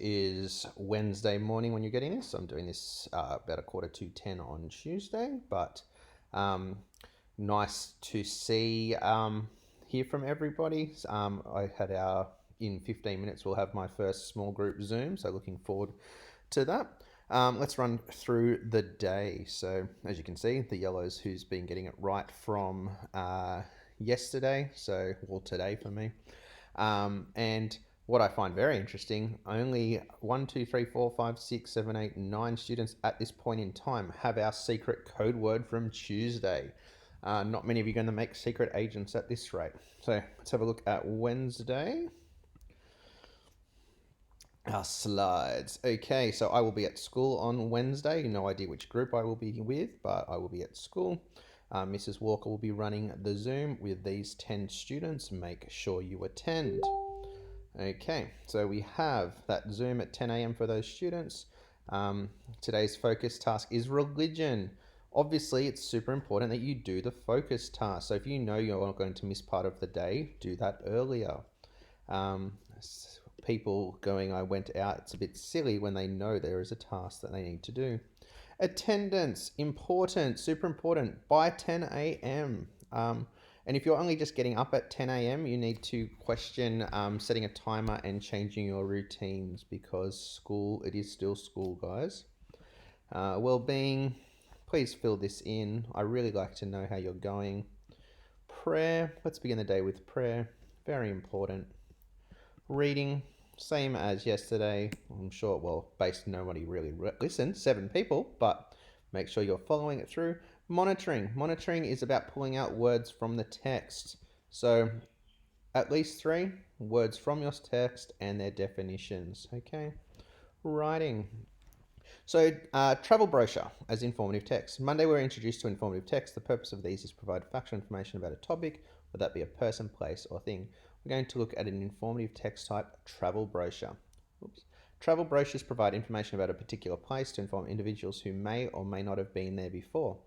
is Wednesday morning when you're getting this. I'm doing this about 9:45 on Tuesday, but nice to see, hear from everybody. I had in 15 minutes, we'll have my first small group Zoom, so looking forward to that. Let's run through the day. So, as you can see, the yellow's who's been getting it right from yesterday, well, today for me. And what I find very interesting, only 1, 2, 3, 4, 5, 6, 7, 8, 9 students at this point in time have our secret code word from Tuesday. Not many of you are going to make secret agents at this rate. So let's have a look at Wednesday. Our slides. Okay, so I will be at school on Wednesday. No idea which group I will be with, but I will be at school. Mrs. Walker will be running the Zoom with these 10 students. Make sure you attend. Okay, so we have that Zoom at 10 a.m. for those students. Today's focus task is religion. Obviously, it's super important that you do the focus task. So if you know you're not going to miss part of the day, do that earlier. People going, I went out, it's a bit silly when they know there is a task that they need to do. Attendance, important, super important, by 10 a.m. And if you're only just getting up at 10 a.m., you need to question setting a timer and changing your routines, because it is still school, guys. Well-being, please fill this in. I really like to know how you're going. Prayer, let's begin the day with prayer. Very important. Reading, same as yesterday. I'm sure, nobody really listened, 7 people, but make sure you're following it through. Monitoring is about pulling out words from the text. So at least 3 words from your text and their definitions. Okay. Writing. So travel brochure as informative text. Monday we're introduced to informative text. The purpose of these is to provide factual information about a topic, whether that be a person, place, or thing. We're going to look at an informative text type, travel brochure. Travel brochures provide information about a particular place to inform individuals who may or may not have been there before.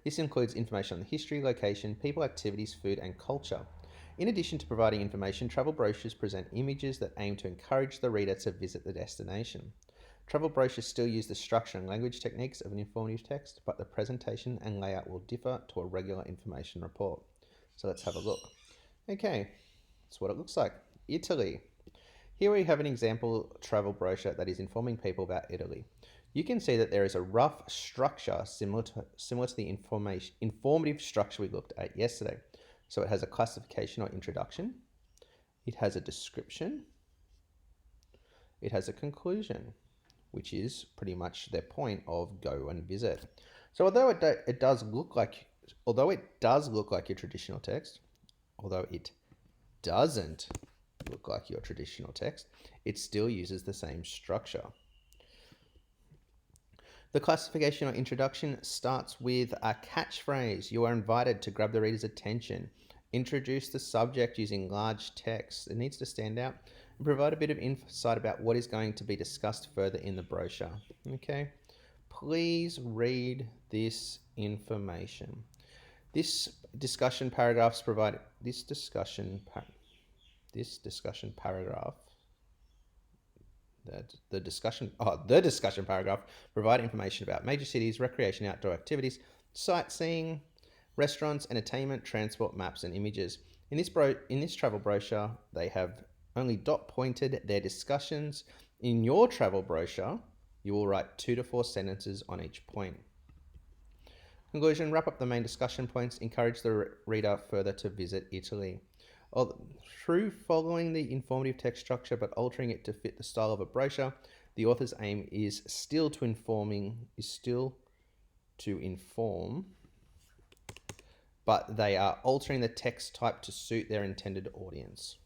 This includes information on the history, location, people, activities, food, and culture. In addition to providing information, travel brochures present images that aim to encourage the reader to visit the destination. Travel brochures still use the structure and language techniques of an informative text, but the presentation and layout will differ to a regular information report. So let's have a look. Okay, that's what it looks like. Italy. Here we have an example travel brochure that is informing people about Italy. You can see that there is a rough structure similar to the informative structure we looked at yesterday. So it has a classification or introduction. It has a description. It has a conclusion, which is pretty much their point of go and visit. So although it does look like your traditional text, although it doesn't look like your traditional text, it still uses the same structure. The classification or introduction starts with a catchphrase. You are invited to grab the reader's attention. Introduce the subject using large text. It needs to stand out and provide a bit of insight about what is going to be discussed further in the brochure. Okay, please read this information. This discussion paragraph provide information about major cities, recreation, outdoor activities, sightseeing, restaurants, entertainment, transport, maps, and images. In this travel brochure, they have only dot pointed their discussions. In your travel brochure, you will write 2 to 4 sentences on each point. Conclusion, wrap up the main discussion points, encourage the reader further to visit Italy. Through following the informative text structure but altering it to fit the style of a brochure, the author's aim is still to inform, but they are altering the text type to suit their intended audience.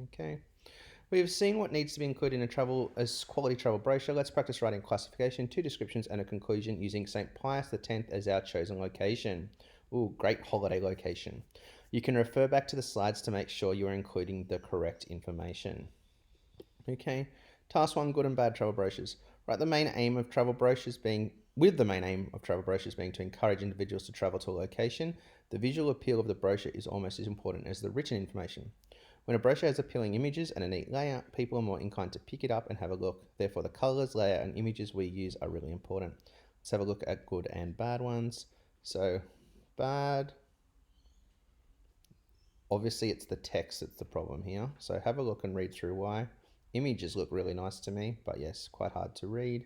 Okay. We have seen what needs to be included in a quality travel brochure. Let's practice writing classification, 2 descriptions, and a conclusion using St. Pius X as our chosen location. Ooh, great holiday location. You can refer back to the slides to make sure you are including the correct information. Okay. Task 1, good and bad travel brochures. Write the main aim of travel brochures being to encourage individuals to travel to a location. The visual appeal of the brochure is almost as important as the written information. When a brochure has appealing images and a neat layout, people are more inclined to pick it up and have a look. Therefore, the colors, layout, and images we use are really important. Let's have a look at good and bad ones. So, bad. Obviously, it's the text that's the problem here. So have a look and read through why. Images look really nice to me, but yes, quite hard to read.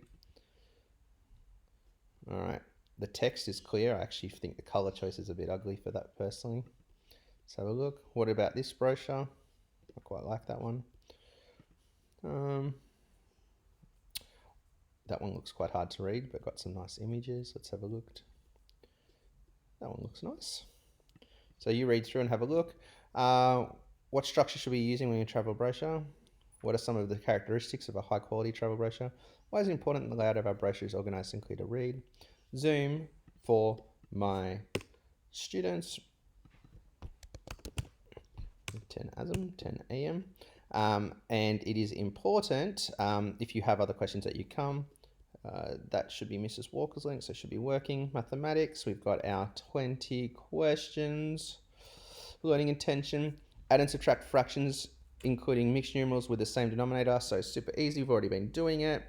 All right, the text is clear. I actually think the color choice is a bit ugly for that personally. Let's have a look. What about this brochure? I quite like that one. That one looks quite hard to read, but got some nice images. Let's have a look. That one looks nice. So you read through and have a look. What structure should we be using when you travel brochure? What are some of the characteristics of a high quality travel brochure? Why is it important that the layout of our brochure is organized and clear to read? Zoom for my students. 10 ASM, 10 AM. And it is important, if you have other questions that you come, that should be Mrs. Walker's link, so it should be working. Mathematics, we've got our 20 questions. Learning intention, add and subtract fractions, including mixed numerals with the same denominator, so super easy, we've already been doing it.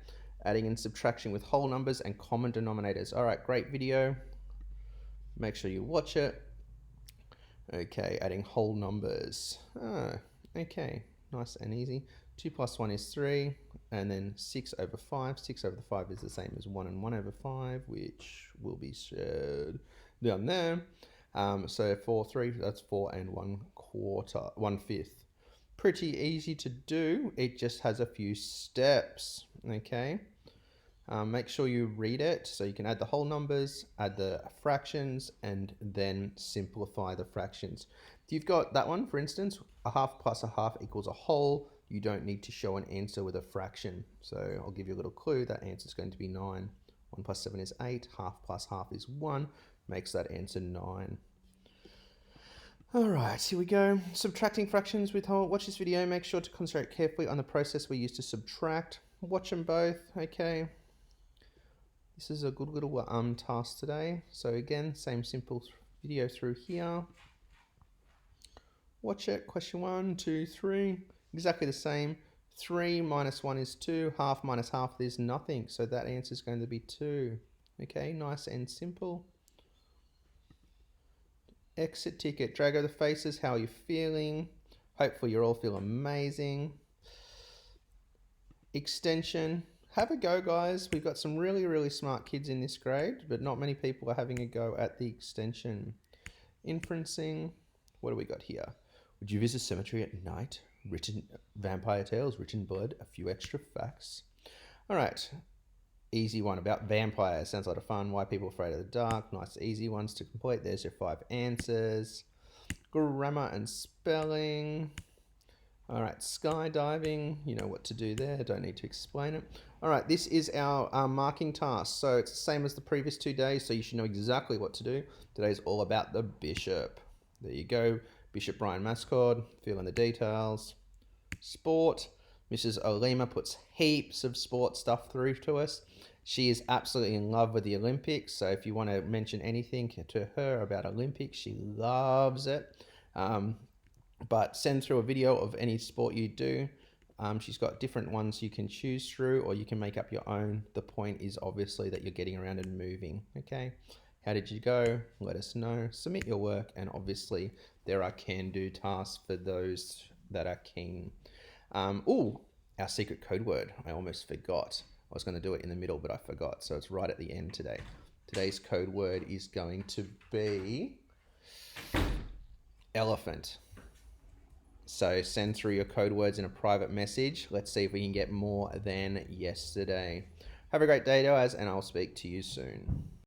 Adding and subtraction with whole numbers and common denominators. All right, great video. Make sure you watch it. Okay, adding whole numbers. Okay, nice and easy. 2 plus 1 is 3, and then 6 over 5. 6 over 5 is the same as 1 and 1 over 5, which will be shared down there. So 4, 3, that's 4 and 1/5. Pretty easy to do. It just has a few steps, okay? Make sure you read it so you can add the whole numbers, add the fractions, and then simplify the fractions. If you've got that one, for instance, a half plus a half equals a whole, you don't need to show an answer with a fraction. So I'll give you a little clue. That answer is going to be 9. 1 plus 7 is 8. Half plus half is 1. Makes that answer 9. All right, here we go. Subtracting fractions with whole. Watch this video. Make sure to concentrate carefully on the process we use to subtract. Watch them both, okay? This is a good little task today. So again, same simple video through here. Watch it. Question 1, 2, 3. Exactly the same. 3 minus 1 is 2. Half minus half is nothing. So that answer is going to be 2. Okay, nice and simple. Exit ticket. Drag over the faces. How are you feeling? Hopefully you all feel amazing. Extension. Have a go, guys. We've got some really, really smart kids in this grade, but not many people are having a go at the extension. Inferencing. What do we got here? Would you visit cemetery at night? Written vampire tales, written blood, a few extra facts. All right. Easy one about vampires. Sounds a lot of fun. Why people are afraid of the dark. Nice, easy ones to complete. There's your 5 answers. Grammar and spelling. All right, skydiving. You know what to do there. Don't need to explain it. All right, this is our marking task. So it's the same as the previous 2 days, so you should know exactly what to do. Today's all about the bishop. There you go. Bishop Brian Mascord. Fill in the details. Sport. Mrs. Olima puts heaps of sport stuff through to us. She is absolutely in love with the Olympics. So if you want to mention anything to her about Olympics, she loves it. But send through a video of any sport you do. She's got different ones you can choose through, or you can make up your own. The point is obviously that you're getting around and moving. Okay. How did you go? Let us know. Submit your work. And obviously there are can-do tasks for those that are keen. Our secret code word. I almost forgot. I was going to do it in the middle, but I forgot. So it's right at the end today. Today's code word is going to be elephant. So send through your code words in a private message. Let's see if we can get more than yesterday. Have a great day, guys, and I'll speak to you soon.